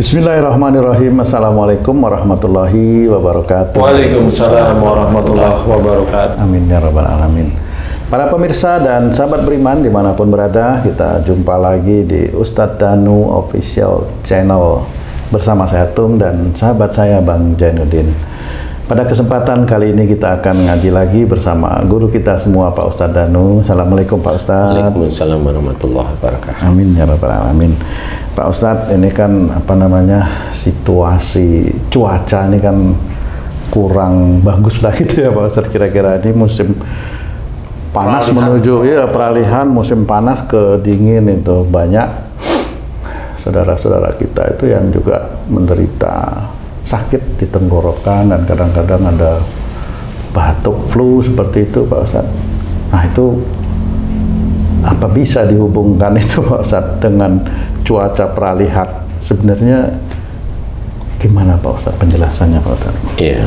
Bismillahirrahmanirrahim. Assalamualaikum warahmatullahi wabarakatuh. Waalaikumsalam warahmatullahi wabarakatuh. Amin ya rabbal alamin. Para pemirsa dan sahabat beriman dimanapun berada, kita jumpa lagi di Ustadz Danu Official Channel bersama saya Tung dan sahabat saya Bang Jainuddin. Pada kesempatan kali ini kita akan ngaji lagi bersama guru kita semua Pak Ustadz Danu. Assalamualaikum Pak Ustadz. Waalaikumsalam warahmatullahi wabarakatuh. Amin ya rabbal alamin. Pak Ustadz, ini kan situasi cuaca ini kan kurang bagus lah gitu ya Pak Ustadz. Kira-kira ini musim panas menuju peralihan musim panas ke dingin, itu banyak saudara-saudara kita itu yang juga menderita sakit di tenggorokan dan kadang-kadang ada batuk, flu seperti itu Pak Ustadz. Nah, itu apa bisa dihubungkan itu Pak Ustadz dengan cuaca peralihan? Sebenarnya gimana Pak Ustadz penjelasannya Pak Ustadz? Iya.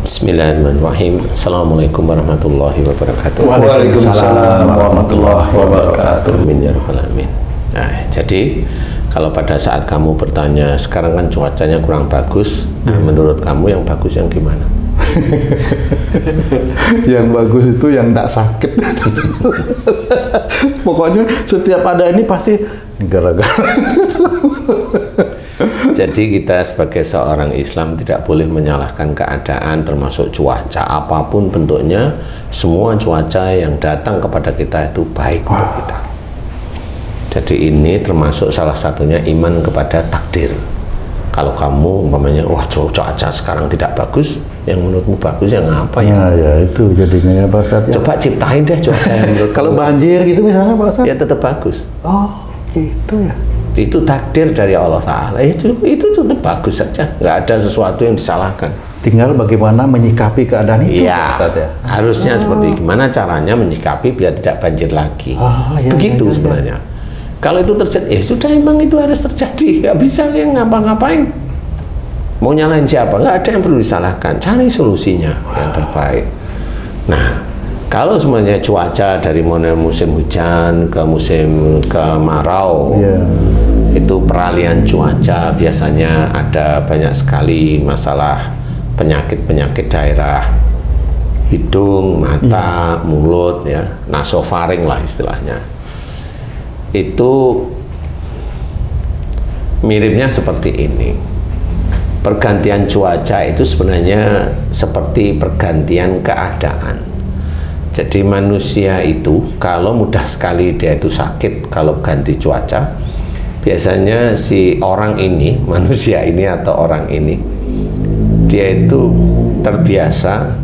Bismillahirrahmanirrahim. Assalamualaikum warahmatullahi wabarakatuh. Waalaikumsalam warahmatullahi wabarakatuh. Amin ya rabbal alamin. Nah, jadi kalau pada saat kamu bertanya sekarang kan cuacanya kurang bagus, nah, menurut kamu yang bagus yang gimana? Yang bagus itu yang tidak sakit. Pokoknya setiap ada ini pasti gara-gara. Jadi kita sebagai seorang Islam tidak boleh menyalahkan keadaan, termasuk cuaca apapun bentuknya. Semua cuaca yang datang kepada kita itu baik untuk kita. Jadi ini termasuk salah satunya iman kepada takdir. Kalau kamu umpamanya, wah cuaca sekarang tidak bagus, yang menurutmu bagus yang apa ya? Nah, ya itu jadinya ya Pak Ustadz. Coba ciptain deh cuaca yang menurut Kalau banjir gitu misalnya Pak Ustadz? Ya tetap bagus. Oh gitu ya. Itu takdir dari Allah Ta'ala. Itu tetap bagus saja. Nggak ada sesuatu yang disalahkan. Tinggal bagaimana menyikapi keadaan itu Ya, Pak Ustadz ya. harusnya seperti gimana caranya menyikapi biar tidak banjir lagi. Begitu sebenarnya. Kalau itu terjadi, sudah emang itu harus terjadi. Nggak bisa yang ngapa-ngapain. Mau nyalain siapa? Nggak ada yang perlu disalahkan. Cari solusinya yang terbaik. Nah, kalau semuanya cuaca dari musim hujan ke musim kemarau, itu peralihan cuaca biasanya ada banyak sekali masalah penyakit-penyakit daerah hidung, mata, mulut, ya, nasofaring lah istilahnya. Itu miripnya seperti ini. Pergantian cuaca itu sebenarnya seperti pergantian keadaan. Jadi manusia itu kalau mudah sekali dia itu sakit kalau ganti cuaca. Biasanya si orang ini, manusia ini atau orang ini, dia itu terbiasa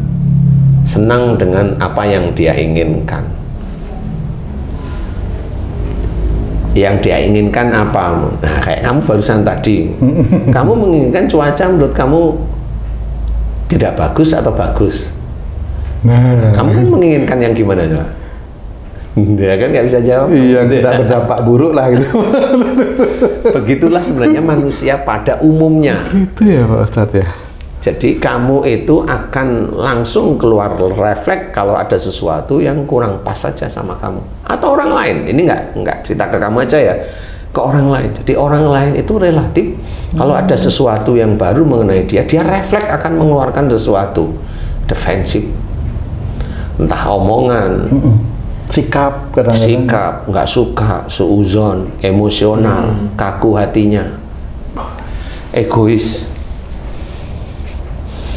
senang dengan apa yang dia inginkan. Yang dia inginkan apa? Nah, kayak kamu barusan tadi, kamu menginginkan cuaca menurut kamu tidak bagus atau bagus? Nah, kamu kan menginginkan yang gimana coba? Ya kan nggak bisa jawab. Iya, tidak berdampak buruk lah gitu. Begitulah sebenarnya manusia pada umumnya. Gitu ya Pak Ustadz ya. Jadi kamu itu akan langsung keluar refleks kalau ada sesuatu yang kurang pas saja sama kamu atau orang lain. Ini nggak cerita ke kamu aja ya, ke orang lain. Jadi orang lain itu relatif kalau ada sesuatu yang baru mengenai dia refleks akan mengeluarkan sesuatu defensif, entah omongan, sikap, kadang-kadang sikap, nggak suka, suuzon, emosional, kaku hatinya, egois,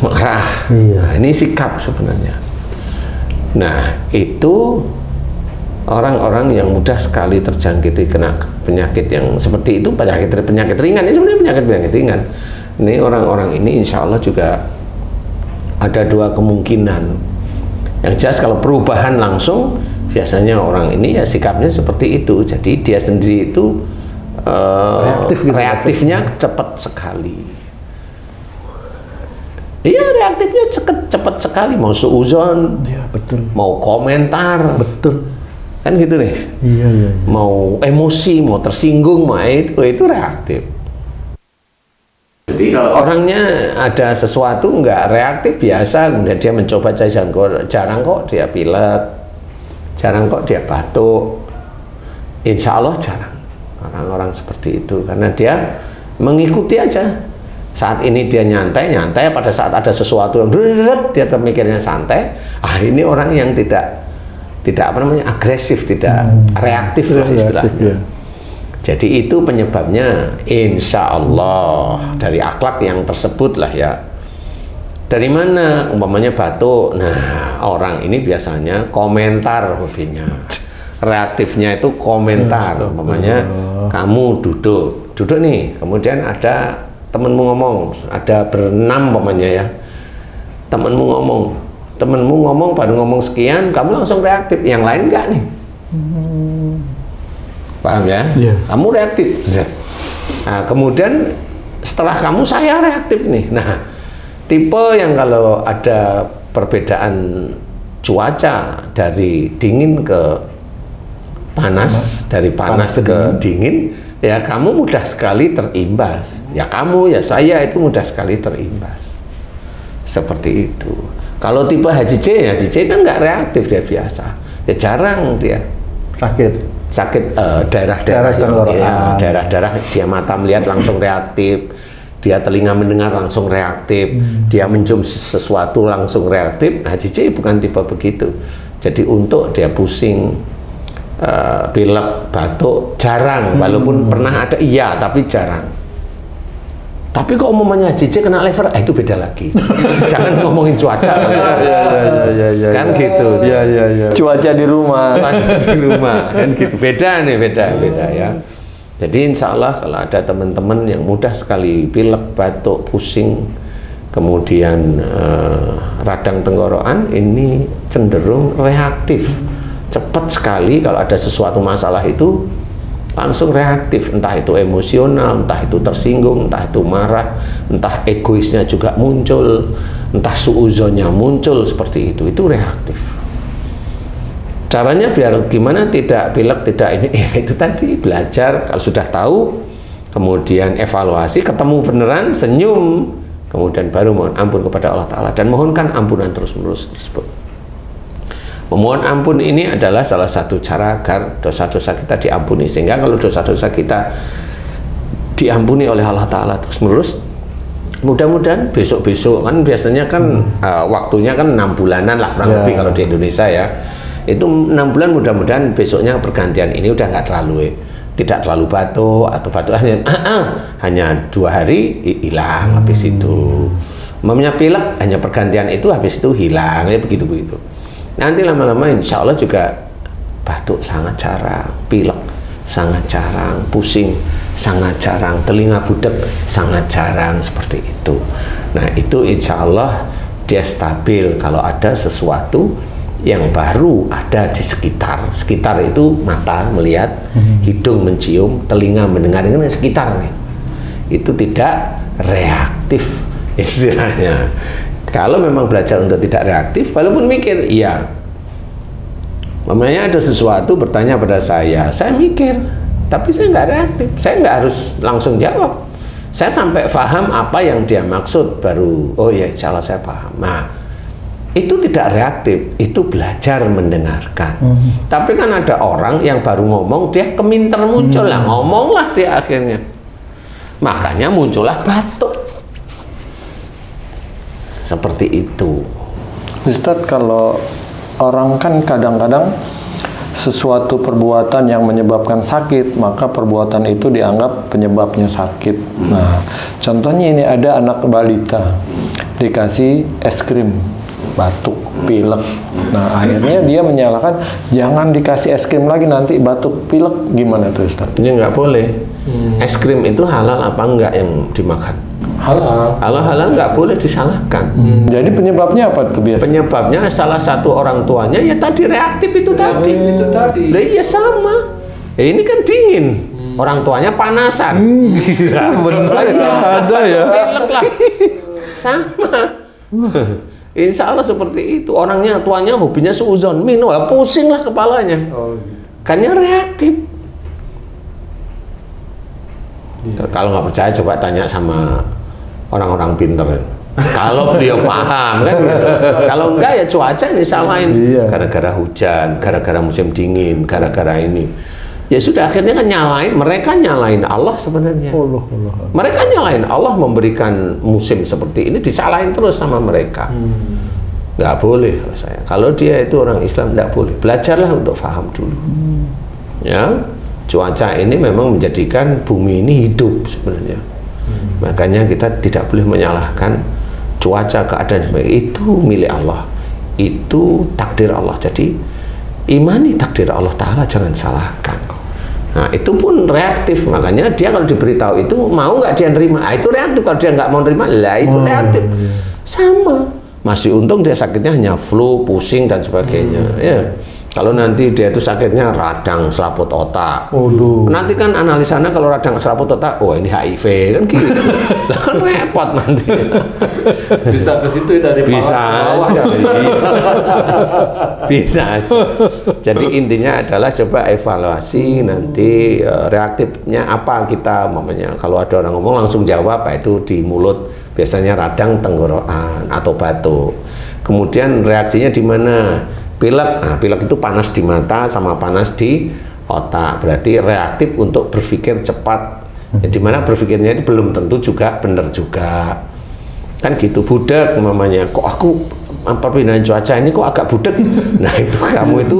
marah. Nah, ini sikap sebenarnya. Nah, itu orang-orang yang mudah sekali terjangkiti kena penyakit yang seperti itu, penyakit ringan. Ini sebenarnya penyakit ringan. Ini orang-orang ini insya Allah juga ada dua kemungkinan. Yang jelas kalau perubahan langsung, biasanya orang ini ya sikapnya seperti itu. Jadi dia sendiri itu reaktifnya cepat sekali. Iya, reaktifnya cepat sekali, mau suuzon, ya, betul. Mau komentar, betul, kan gitu nih. Iya. Mau emosi, mau tersinggung, mau itu reaktif. Jadi kalau orangnya ada sesuatu nggak reaktif biasa, kemudian dia mencoba jarang kok dia pilek, jarang kok dia batuk. Insya Allah jarang orang-orang seperti itu, karena dia mengikuti aja. Saat ini dia nyantai, pada saat ada sesuatu yang dia mikirnya santai. Ini orang yang tidak apa namanya, agresif, tidak reaktif lah istilahnya. Jadi itu penyebabnya, insya Allah dari akhlak yang tersebut lah ya. Dari mana? Umpamanya batuk. Nah, orang ini biasanya komentar hobinya. Reaktifnya itu komentar. Umpamanya kamu duduk nih, kemudian ada temenmu ngomong, ada berenam umpamanya ya. Temenmu ngomong baru ngomong sekian, kamu langsung reaktif. Yang lain enggak nih. Paham ya? Yeah. Kamu reaktif. Nah, kemudian setelah kamu, saya reaktif nih. Nah, tipe yang kalau ada perbedaan cuaca dari dingin ke panas, dari panas ke dingin, ya kamu mudah sekali terimbas. Ya kamu, ya saya itu mudah sekali terimbas. Seperti itu. Kalau tipe HJJ kan nggak reaktif, dia biasa. Ya jarang dia sakit daerah-daerah ya, daerah-daerah dia mata melihat langsung reaktif, dia telinga mendengar langsung reaktif, dia mencium sesuatu langsung reaktif. HJJ bukan tipe begitu. Jadi untuk dia pusing, pilek, batuk jarang, walaupun pernah ada iya, tapi jarang. Tapi kok umumnya HJJ kena lever, itu beda lagi. Jangan ngomongin cuaca. Kan gitu. Cuaca di rumah. Kan gitu. Beda ya. Jadi insya Allah kalau ada teman-teman yang mudah sekali pilek, batuk, pusing, kemudian radang tenggorokan, ini cenderung reaktif. Cepat sekali kalau ada sesuatu masalah itu langsung reaktif, entah itu emosional, entah itu tersinggung, entah itu marah, entah egoisnya juga muncul, entah suuzonnya muncul, seperti itu reaktif. Caranya biar gimana tidak pilek, tidak ini, ya itu tadi belajar. Kalau sudah tahu, kemudian evaluasi, ketemu beneran, senyum, kemudian baru mohon ampun kepada Allah Ta'ala dan mohonkan ampunan terus-menerus tersebut. Memohon ampun ini adalah salah satu cara agar dosa-dosa kita diampuni, sehingga kalau dosa-dosa kita diampuni oleh Allah Ta'ala terus-menerus, mudah-mudahan besok-besok, kan biasanya kan waktunya kan 6 bulanan lah kurang lebih kalau di Indonesia ya, itu 6 bulan, mudah-mudahan besoknya pergantian ini udah nggak terlalu tidak terlalu batuk, atau batuk hanya 2 hari hilang, habis itu mamanya pilek hanya pergantian itu, habis itu hilang, ya begitu-begitu. Nanti lama-lama insya Allah juga batuk sangat jarang, pilek sangat jarang, pusing sangat jarang, telinga budek sangat jarang, seperti itu. Nah itu insya Allah dia stabil kalau ada sesuatu yang baru ada di sekitar. Sekitar itu mata melihat, hidung mencium, telinga mendengar, ini sekitar nih. Itu tidak reaktif istilahnya. Kalau memang belajar untuk tidak reaktif, walaupun mikir, iya. Mamanya ada sesuatu bertanya pada saya mikir, tapi saya nggak reaktif. Saya nggak harus langsung jawab. Saya sampai paham apa yang dia maksud, baru, oh ya insya Allah saya paham. Nah, itu tidak reaktif, itu belajar mendengarkan. Tapi kan ada orang yang baru ngomong, dia keminter muncul lah, ngomonglah dia akhirnya. Makanya muncullah batuk. Seperti itu. Ustadz, kalau orang kan kadang-kadang sesuatu perbuatan yang menyebabkan sakit, maka perbuatan itu dianggap penyebabnya sakit. Nah, contohnya ini ada anak balita dikasih es krim, batuk, pilek. Nah, akhirnya dia menyalahkan, jangan dikasih es krim lagi, nanti batuk, pilek. Gimana tuh Ustadz? Ini nggak boleh. Es krim itu halal apa enggak yang dimakan? Halal. Halal nggak boleh disalahkan. Jadi penyebabnya apa tuh biasa? Penyebabnya salah satu orang tuanya ya tadi reaktif itu tadi. Lah iya sama. Ya, ini kan dingin. Orang tuanya panasan. Benar. Ada ya. Lah. Sama. Insya Allah seperti itu. Orangnya tuanya hobinya suuzon, minum, pusing lah kepalanya. Kannya reaktif. Kalau nggak percaya coba tanya sama orang-orang pinter. Kalau beliau paham kan gitu. Kalau enggak ya cuaca ini salahin. Gara-gara hujan, gara-gara musim dingin, gara-gara ini. Ya sudah, akhirnya kan mereka nyalain Allah sebenarnya. Mereka nyalain Allah memberikan musim seperti ini, disalahin terus sama mereka. Nggak boleh kalau saya. Kalau dia itu orang Islam, nggak boleh. Belajarlah untuk paham dulu. Ya, cuaca ini memang menjadikan bumi ini hidup sebenarnya. Makanya kita tidak boleh menyalahkan cuaca, keadaan seperti itu milik Allah. Itu takdir Allah. Jadi imani takdir Allah Ta'ala, jangan salahkan. Nah itu pun reaktif, makanya dia kalau diberitahu itu mau nggak dia nerima, itu reaktif. Kalau dia nggak mau nerima, lah itu reaktif. Sama, masih untung dia sakitnya hanya flu, pusing dan sebagainya. Ya, kalau nanti dia itu sakitnya radang selaput otak, nanti kan analisanya kalau radang selaput otak, oh ini HIV kan gitu, kan repot nanti. Bisa ke situ dari bisa aja, bisa aja. Jadi intinya adalah coba evaluasi nanti reaktifnya apa kita, mamanya kalau ada orang ngomong langsung jawab, itu di mulut biasanya radang tenggorokan atau batuk. Kemudian reaksinya di mana? Pilek. Nah, pilek itu panas di mata sama panas di otak, berarti reaktif untuk berpikir cepat. Ya, dimana berpikirnya itu belum tentu juga benar juga. Kan gitu, budak mamanya, kok aku perpindahan cuaca ini kok agak budak. Nah itu kamu itu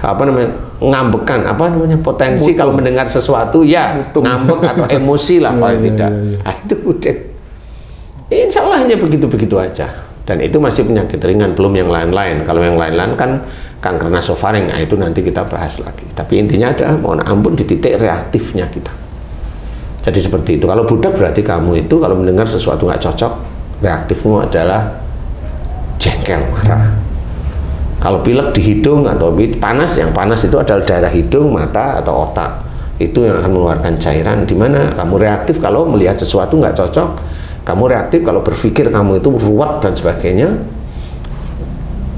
apa namanya, ngambekan, apa namanya, potensi kalau mendengar sesuatu ya ngambek atau emosi lah paling tidak. Nah, itu budak. Insya Allah hanya begitu-begitu aja. Dan itu masih penyakit ringan, belum yang lain-lain. Kalau yang lain-lain kan kanker nasofaring, nah itu nanti kita bahas lagi. Tapi intinya adalah mohon ampun di titik reaktifnya kita. Jadi seperti itu. Kalau budak berarti kamu itu kalau mendengar sesuatu nggak cocok, reaktifmu adalah jengkel, marah. Kalau pilek di hidung atau panas, yang panas itu adalah daerah hidung, mata atau otak. Itu yang akan mengeluarkan cairan. Di mana kamu reaktif kalau melihat sesuatu nggak cocok. Kamu reaktif kalau berpikir kamu itu ruwet dan sebagainya,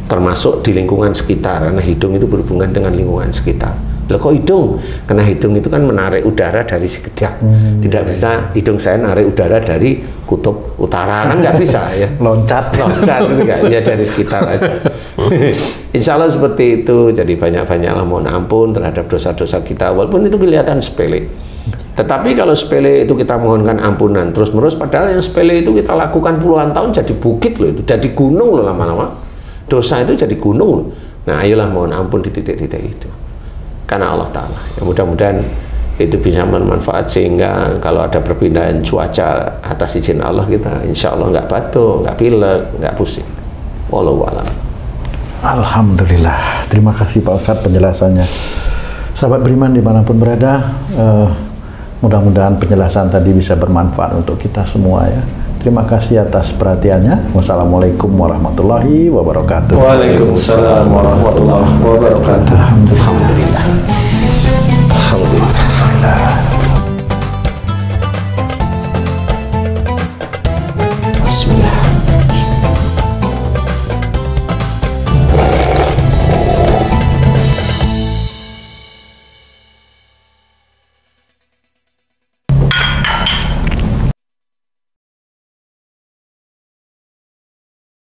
termasuk di lingkungan sekitar, karena hidung itu berhubungan dengan lingkungan sekitar. Loh kok hidung? Karena hidung itu kan menarik udara dari sekitar. Tidak bisa hidung saya narik udara dari kutub utara, kan nggak bisa ya. Loncat itu nggak, ya dari sekitar aja. Insya Allah seperti itu. Jadi banyak-banyaklah mohon ampun terhadap dosa-dosa kita, walaupun itu kelihatan sepele. Tetapi kalau sepele itu kita mohonkan ampunan terus-menerus, padahal yang sepele itu kita lakukan puluhan tahun jadi bukit loh, itu jadi gunung loh lama-lama. Dosa itu jadi gunung loh. Nah ayolah mohon ampun di titik-titik itu. Karena Allah Ta'ala. Ya, mudah-mudahan itu bisa bermanfaat sehingga kalau ada perpindahan cuaca atas izin Allah kita insya Allah nggak batuk, nggak pilek, nggak pusing. Wallahu a'lam. Alhamdulillah. Terima kasih Pak Ustadz penjelasannya. Sahabat beriman dimanapun berada, mudah-mudahan penjelasan tadi bisa bermanfaat untuk kita semua ya. Terima kasih atas perhatiannya. Wassalamualaikum warahmatullahi wabarakatuh. Waalaikumsalam warahmatullahi wabarakatuh. Alhamdulillah. Alhamdulillah.